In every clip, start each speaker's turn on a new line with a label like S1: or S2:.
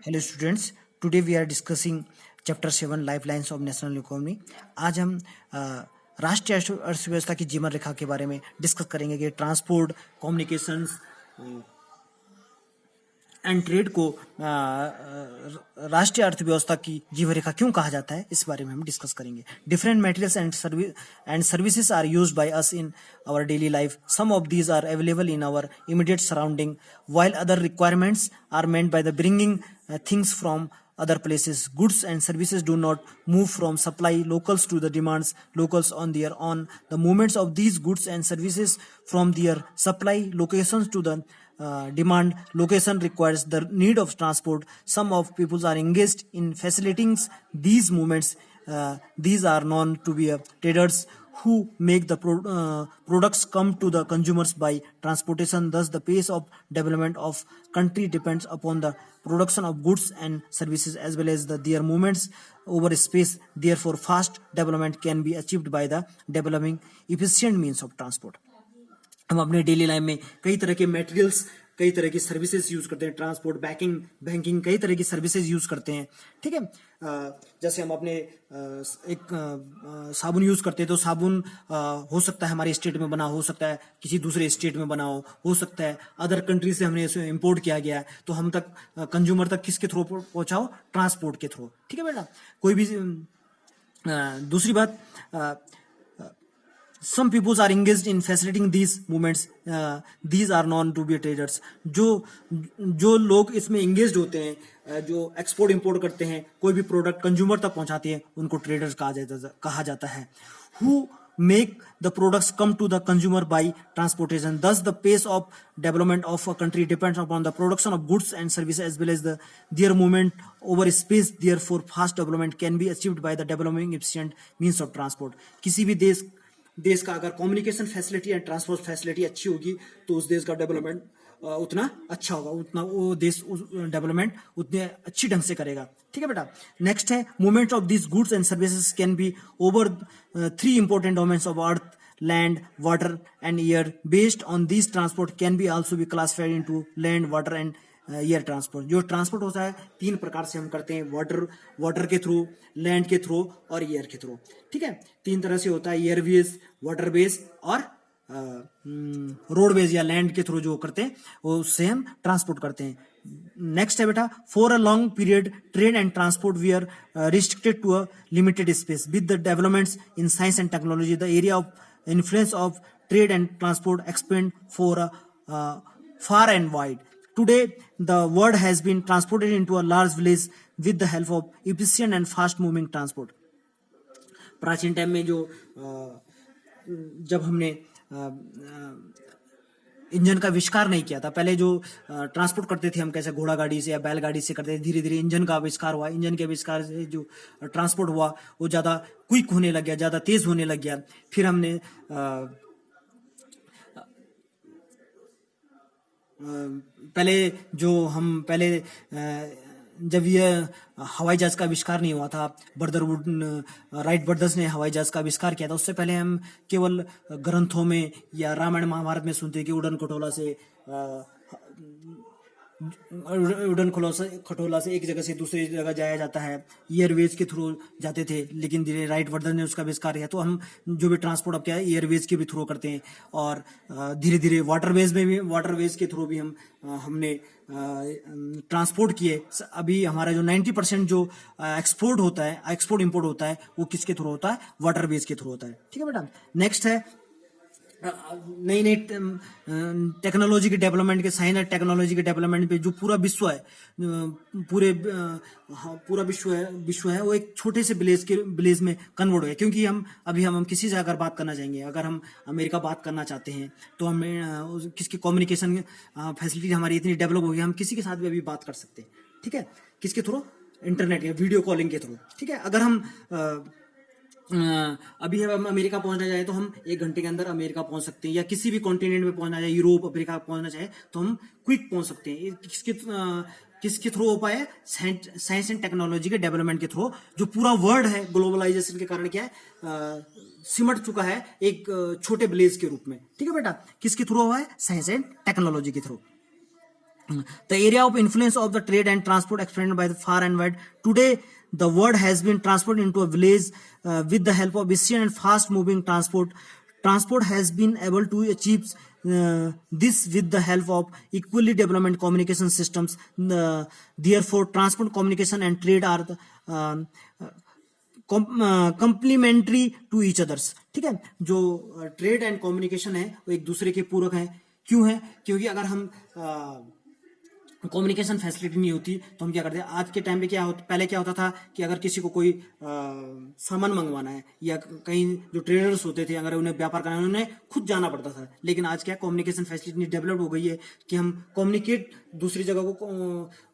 S1: Hello students, today we are discussing chapter 7 lifelines of national economy. आज हम राष्ट्रीय अर्थव्यवस्था की जीवन रेखा के बारे में डिस्कस करेंगे कि ट्रांसपोर्ट, कम्युनिकेशंस एंड ट्रेड को राष्ट्रीय अर्थव्यवस्था की जीवन रेखा क्यों कहा जाता है, इस बारे में हम डिस्कस करेंगे। Different materials and services are used by us in our daily life. Some of these are available in our immediate surrounding, while other requirements are meant by the bringing things from other places. Goods and services do not move from supply locals to the demands locals on their own. The movements of these goods and services from their supply locations to the demand location requires the need of transport. Some of people are engaged in facilitating these movements. These are known to be traders who make the products come to the consumers by transportation. Thus, the pace of development of country depends upon the production of goods and services as well as their movements over space. Therefore, fast development can be achieved by the developing efficient means of transport. हम अपने daily life में कई तरह के materials, कई तरह की services use करते हैं। ट्रांसपोर्ट, बैंकिंग कई तरह की सर्विसेज यूज करते हैं। ठीक है, जैसे हम अपने एक साबुन यूज करते हैं, तो साबुन हो सकता है हमारे स्टेट में बना, हो सकता है किसी दूसरे स्टेट में बना हो सकता है अदर कंट्री से हमने इसे इम्पोर्ट किया गया है, तो हम तक कंज्यूमर तक किसके थ्रू पहुंचाओ? ट्रांसपोर्ट के थ्रू। ठीक है बेटा। कोई भी दूसरी बात, some people are engaged in facilitating these movements. These are known to be traders. जो लोग इसमें engaged होते हैं, जो एक्सपोर्ट इंपोर्ट करते हैं, कोई भी प्रोडक्ट कंज्यूमर तक पहुंचाते हैं, उनको ट्रेडर्स कहा जाता है। Who make the products come to the consumer by transportation. Thus, the pace of development of a country depends upon the production of goods and services as well as their movement over space. Therefore, fast development can be achieved by the developing efficient means of transport. किसी भी देश का अगर communication facility and transport facility अच्छी होगी, तो उस देश का डेवलपमेंट उतना अच्छा होगा, उतना वो देश डेवलपमेंट उतने अच्छी ढंग से करेगा। ठीक है बेटा। नेक्स्ट है, movement of this goods and services can be over 3 important domains of earth, land, water and air. Based on this transport can be also be classified into land, water and air transport. जो transport होता है 3 प्रकार से हम करते हैं, water के through, land के थ्रू और एयर के थ्रू. ठीक है, 3 तरह से होता है, एयरवेज, वाटरवेज और रोडवेज या लैंड के थ्रू जो करते हैं उससे हम ट्रांसपोर्ट करते हैं. नेक्स्ट है बेटा, for a long period trade and transport we are restricted to a limited space. With the developments in science and technology the area of influence of trade and transport expand for far and wide. Today, the world has been transported into a large village with the help of efficient and fast-moving transport. प्राचीन time में जब हमने engine का आविष्कार नहीं किया था, पहले जो ट्रांसपोर्ट करते थे हम कैसे घोड़ा गाड़ी से या बैलगाड़ी से करते थे, धीरे धीरे इंजन का आविष्कार हुआ. इंजन के आविष्कार से जो ट्रांसपोर्ट हुआ वो ज़्यादा क्विक होने लग गया, ज़्यादा तेज होने लग गया. फिर हमने पहले जब ये हवाई जहाज का आविष्कार नहीं हुआ था, राइट ब्रदर्स ने हवाई जहाज का आविष्कार किया था, उससे पहले हम केवल ग्रंथों में या रामायण महाभारत में सुनते कि उड़न खटोला से एक जगह से दूसरी जगह जाया जाता है, एयरवेज के थ्रू जाते थे. लेकिन धीरे राइट ब्रदर ने उसका आविष्कार किया, तो हम जो भी ट्रांसपोर्ट अब क्या है एयरवेज के भी थ्रू करते हैं. और धीरे धीरे वाटरवेज के थ्रू भी हमने ट्रांसपोर्ट किए. अभी हमारा जो 90% जो एक्सपोर्ट इंपोर्ट होता है वो किसके थ्रू होता है? वाटरवेज के थ्रू होता है. ठीक है बेटा. नेक्स्ट है, नई नई टेक्नोलॉजी के डेवलपमेंट के, साइंस एंड टेक्नोलॉजी के डेवलपमेंट पे जो पूरा विश्व है वो एक छोटे से विलेज में कन्वर्ट हुआ है. क्योंकि हम किसी से अगर बात करना चाहेंगे, अगर हम अमेरिका बात करना चाहते हैं, तो हमें किसकी कम्युनिकेशन फैसिलिटी हमारी इतनी डेवलप हो गई, हम किसी के साथ भी अभी बात कर सकते हैं. ठीक है, किसके थ्रू? इंटरनेट या वीडियो कॉलिंग के थ्रू. ठीक है, अगर हम अभी हम अमेरिका पहुंचना चाहे तो हम 1 घंटे के अंदर अमेरिका पहुंच सकते हैं, या किसी भी कॉन्टिनेंट में पहुंचना चाहे, यूरोप, अफ्रीका पहुंचना चाहे तो हम क्विक पहुंच सकते हैं. किसके थ्रू हो पाया? साइंस एंड टेक्नोलॉजी के डेवलपमेंट के थ्रू. जो पूरा वर्ल्ड है ग्लोबलाइजेशन के कारण क्या है, सिमट चुका है एक छोटे विलेज के रूप में. ठीक है बेटा, किसके थ्रू हुआ है? साइंस एंड टेक्नोलॉजी के through. The area of influence of the trade and transport expanded by the far and wide. Today, the world has been transformed into a village with the help of efficient and fast-moving transport. Transport has been able to achieve this with the help of equally development communication systems. Therefore, transport, communication, and trade are the complementary to each others. ठीक है, जो trade and communication है वो एक दूसरे के पूरक हैं. क्यों है? क्योंकि अगर हम कम्युनिकेशन फैसिलिटी नहीं होती तो हम क्या करते हैं. आज के टाइम पे क्या होता, पहले क्या होता था कि अगर किसी को कोई सामान मंगवाना है या कहीं जो ट्रेडर्स होते थे अगर उन्हें व्यापार करना है उन्हें खुद जाना पड़ता था. लेकिन आज क्या कम्युनिकेशन फैसिलिटी डेवलप हो गई है कि हम कम्युनिकेट दूसरी जगह को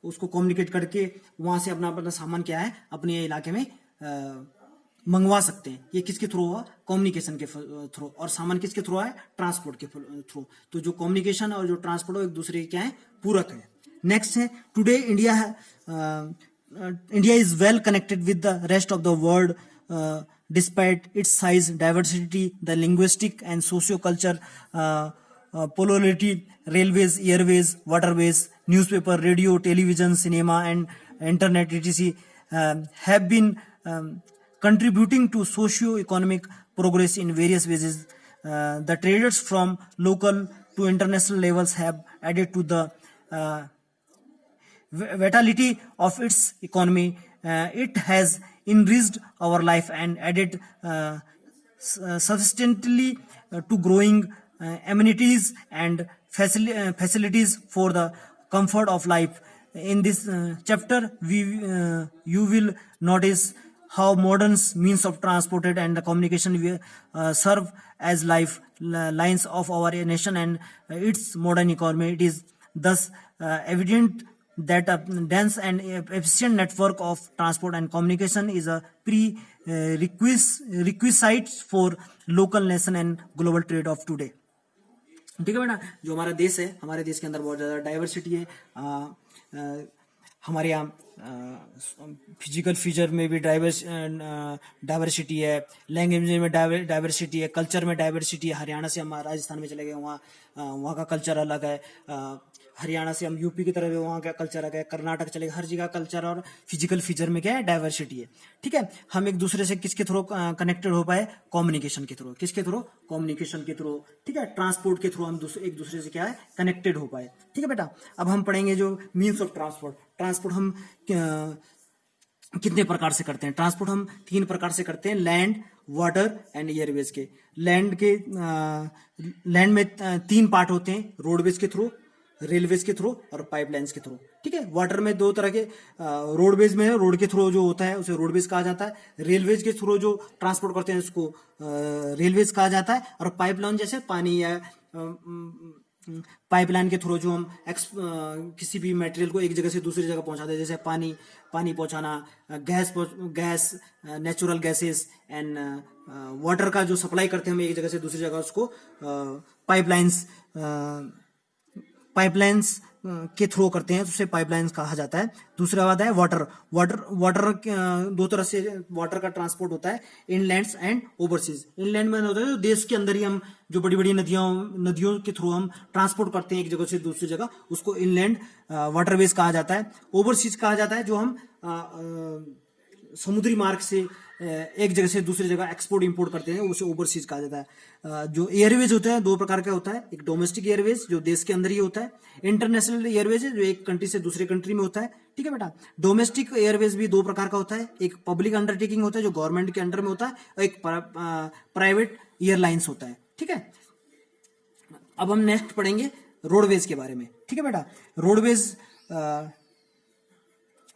S1: उसको कम्युनिकेट करके वहां से अपना अपना सामान क्या है अपने इलाके में मंगवा सकते हैं. ये किसके थ्रू हुआ? कम्युनिकेशन के थ्रू. और सामान किसके थ्रू है? ट्रांसपोर्ट के थ्रू. तो जो कम्युनिकेशन और जो ट्रांसपोर्ट एक दूसरे के क्या है? पूरक है. नेक्स्ट है, today India is well connected with the rest of the world despite it's size, diversity, the linguistic and socio culture polarity. Railways, Airways, waterways, newspaper, radio, television, cinema and internet etc. Have been contributing to socio-economic progress in various ways. The traders from local to international levels have added to the vitality of its economy. It has enriched our life and added substantially to growing amenities and facilities for the comfort of life. In this chapter, you will notice how modern means of transport and the communication serve as lifelines of our nation and its modern economy. It is thus evident that a dense and efficient network of transport and communication is a prerequisite for local nation and global trade of today. ठीक है बेटा, जो हमारा देश है, हमारे देश के अंदर बहुत ज़्यादा डाइवर्सिटी है. हमारे यहाँ फिजिकल फीचर में भी डाइवर्सिटी है, लैंग्वेज में डाइवर्सिटी है, कल्चर में डाइवर्सिटी है. हरियाणा से हम राजस्थान में चले गए, वहाँ का कल्चर अलग है. हरियाणा से हम यूपी की तरफ गए, वहाँ का कल्चर अलग है. कर्नाटक चले गए, हर जगह कल्चर और फिजिकल फीचर में क्या है? डाइवर्सिटी है. ठीक है, हम एक दूसरे से किसके थ्रू कनेक्टेड हो पाए? कम्युनिकेशन के थ्रू. किसके थ्रू? कम्युनिकेशन के थ्रू. ठीक है, ट्रांसपोर्ट के थ्रू हम एक दूसरे से क्या है? कनेक्टेड हो पाए. ठीक है बेटा, अब हम पढ़ेंगे जो मीन्स ऑफ ट्रांसपोर्ट. ट्रांसपोर्ट हम कितने प्रकार से करते हैं? ट्रांसपोर्ट हम 3 प्रकार से करते हैं, लैंड, वाटर एंड एयरवेज के. लैंड में 3 पार्ट होते हैं, रोडवेज के थ्रू, रेलवेज के थ्रू और पाइपलाइंस के थ्रू. ठीक है, वाटर में 2 तरह के, रोडवेज में रोड के थ्रू जो होता है उसे रोडवेज कहा जाता है. रेलवेज के थ्रू जो ट्रांसपोर्ट करते हैं उसको रेलवेज कहा जाता है. और पाइपलाइन जैसे पानी या पाइपलाइन के थ्रू जो हम किसी भी मटेरियल को एक जगह से दूसरी जगह पहुंचाते हैं, जैसे पानी पहुंचाना, gas, natural gases and water का जो सप्लाई करते हैं हम एक जगह से दूसरी जगह, उसको पाइपलाइंस के थ्रू करते हैं, तो उसे पाइपलाइंस कहा जाता है. दूसरा बात है वाटर. वाटर 2 तरह से वाटर का ट्रांसपोर्ट होता है, इनलैंड्स एंड ओवरसीज. इनलैंड में होता है तो देश के अंदर ही हम जो बड़ी बड़ी नदियों के थ्रू हम ट्रांसपोर्ट करते हैं एक जगह से दूसरी जगह, उसको इनलैंड वाटरवेज कहा जाता है. ओवरसीज कहा जाता है जो हम समुद्री मार्ग से एक जगह से दूसरी जगह एक्सपोर्ट इंपोर्ट करते हैं, उसे ओवरसीज कहा जाता है. जो एयरवेज होता है 2 प्रकार का होता है, एक डोमेस्टिक एयरवेज जो देश के अंदर ही होता है, इंटरनेशनल एयरवेज जो एक कंट्री से दूसरे कंट्री में होता है. ठीक है बेटा, डोमेस्टिक एयरवेज भी 2 प्रकार का होता है, एक पब्लिक अंडरटेकिंग होता है जो गवर्नमेंट के अंडर में होता है, और एक प्राइवेट एयरलाइंस होता है. ठीक है, अब हम नेक्स्ट पढ़ेंगे रोडवेज के बारे में. ठीक है बेटा, roadways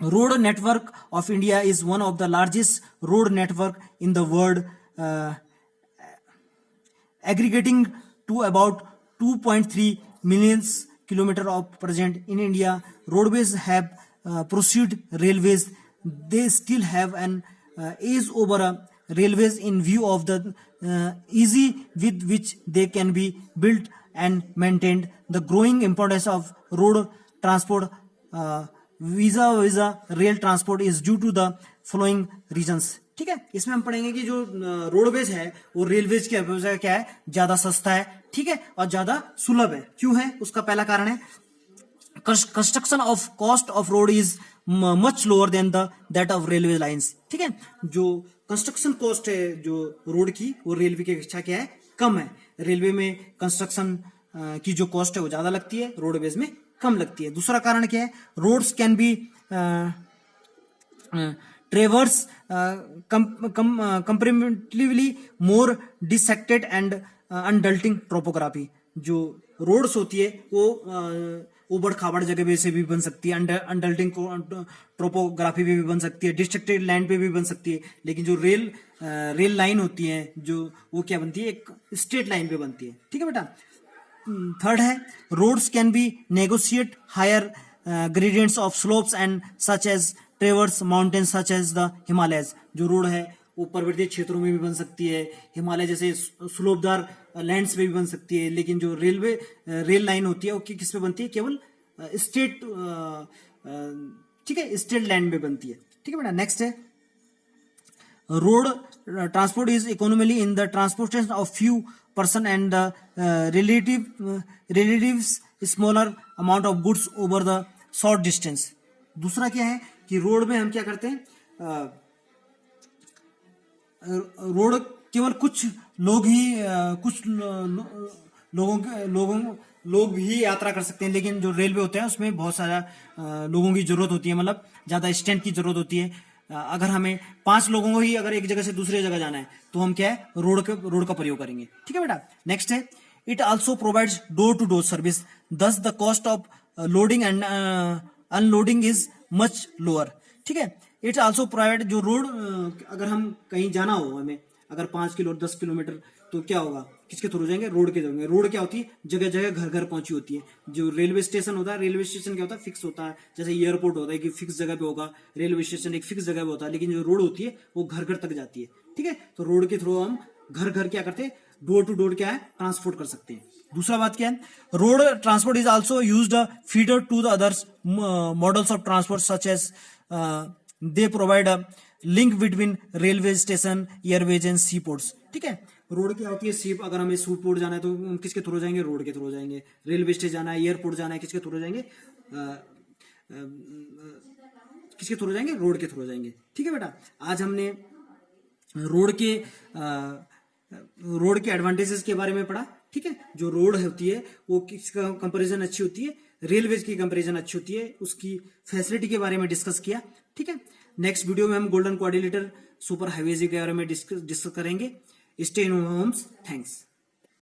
S1: road network of India is one of the largest road network in the world, aggregating to about 2.3 million kilometer of present in India. Roadways have pursued railways. They still have an edge over railways in view of the easy with which they can be built and maintained. The growing importance of road transport vis a vis rail transport is due to the following reasons. ठीक है, इसमें हम पढ़ेंगे कि जो roadways है वो railways की अपेक्षा क्या है? ज्यादा सस्ता है. ठीक है, और ज्यादा सुलभ है. क्यों है? उसका पहला कारण है construction of cost of road is much lower than the that of railway lines. ठीक है, जो कंस्ट्रक्शन कॉस्ट है जो रोड की, वो रेलवे की अपेक्षा क्या है, कम है। रेलवे में कंस्ट्रक्शन की जो कॉस्ट है वो ज्यादा लगती है, रोडवेज में कम लगती है। दूसरा कारण क्या है, roads can be traverse comparatively more dissected and undulating topography. जो रोड्स होती है वो उबड़ खाबड़ जगह पे से भी बन सकती है, अनडल्टिंग ट्रोपोग्राफी पे भी बन सकती है, डिस्ट्रक्टेड लैंड पे भी बन सकती है। लेकिन जो रेल लाइन होती है जो, वो क्या बनती है, एक स्ट्रेट लाइन पे बनती है। ठीक है बेटा। थर्ड है, roads can be negotiate higher gradients of slopes and such as traverse mountains such as the Himalayas. जो रोड है वो पर्वतीय क्षेत्रों में भी बन सकती है, हिमालय जैसे स्लोपदार लैंड्स पे भी बन सकती है। लेकिन जो रेल लाइन होती है वो किस पे बनती है, केवल स्ट्रेट, ठीक है, स्ट्रेट लैंड पे बनती है। ठीक है बेटा। नेक्स्ट है, road transport is economically in the transportation of few person and the relative smaller amount of goods over the short distance. दूसरा क्या है कि रोड में हम क्या करते हैं, रोड केवल कुछ लोग ही लोग ही यात्रा कर सकते हैं। लेकिन जो रेलवे होते हैं उसमें बहुत सारा लोगों की जरूरत होती है, मतलब ज्यादा स्ट्रेंथ की जरूरत होती है। अगर हमें 5 लोगों को ही अगर एक जगह से दूसरी जगह जाना है तो हम क्या है, रोड का प्रयोग करेंगे। ठीक है बेटा। नेक्स्ट है, it also provides door to door service, thus the cost of loading and unloading is much lower. ठीक है, इट्स आल्सो प्रोवाइड, जो रोड अगर हम कहीं जाना हो हमें, अगर 5 किलो 10 किलोमीटर, तो क्या होगा, किसके थ्रू जाएंगे, रोड के जाएंगे। रोड क्या होती है, जगह जगह घर घर पहुंची होती है। जो रेलवे स्टेशन होता है, रेलवे स्टेशन क्या होता है, फिक्स होता है। जैसे एयरपोर्ट होता है कि फिक्स जगह पे होगा, रेलवे स्टेशन एक फिक्स जगह पे होता है। लेकिन जो रोड होती है वो घर घर तक जाती है। ठीक है, तो रोड के थ्रू हम घर घर क्या करते हैं, डोर टू डोर क्या है, ट्रांसपोर्ट कर सकते हैं। दूसरा बात क्या है, road transport is also used a feeder to the others models of transport such as they provide a link between railway station, airways and sea ports. ठीक है, रोड क्या होती है, सी, अगर हमें सी पोर्ट जाना है तो हम किसके थ्रू जाएंगे, रोड के थ्रू जाएंगे। रेलवे स्टेशन जाना है, एयरपोर्ट जाना है, किसके थ्रू जाएंगे, किसके थ्रू जाएंगे, रोड के थ्रू जाएंगे। ठीक है बेटा। आज हमने रोड के एडवांटेजेस के बारे में पढ़ा। ठीक है, जो रोड होती है वो किसका कंपैरिजन अच्छी होती है, रेलवेज की कंपैरिजन अच्छी होती है, उसकी फैसिलिटी के बारे में डिस्कस किया। ठीक है, नेक्स्ट वीडियो में हम गोल्डन क्वाड्रिलेटरल सुपर हाईवेज के बारे में डिस्कस करेंगे। Stay in Holmes. थैंक्स।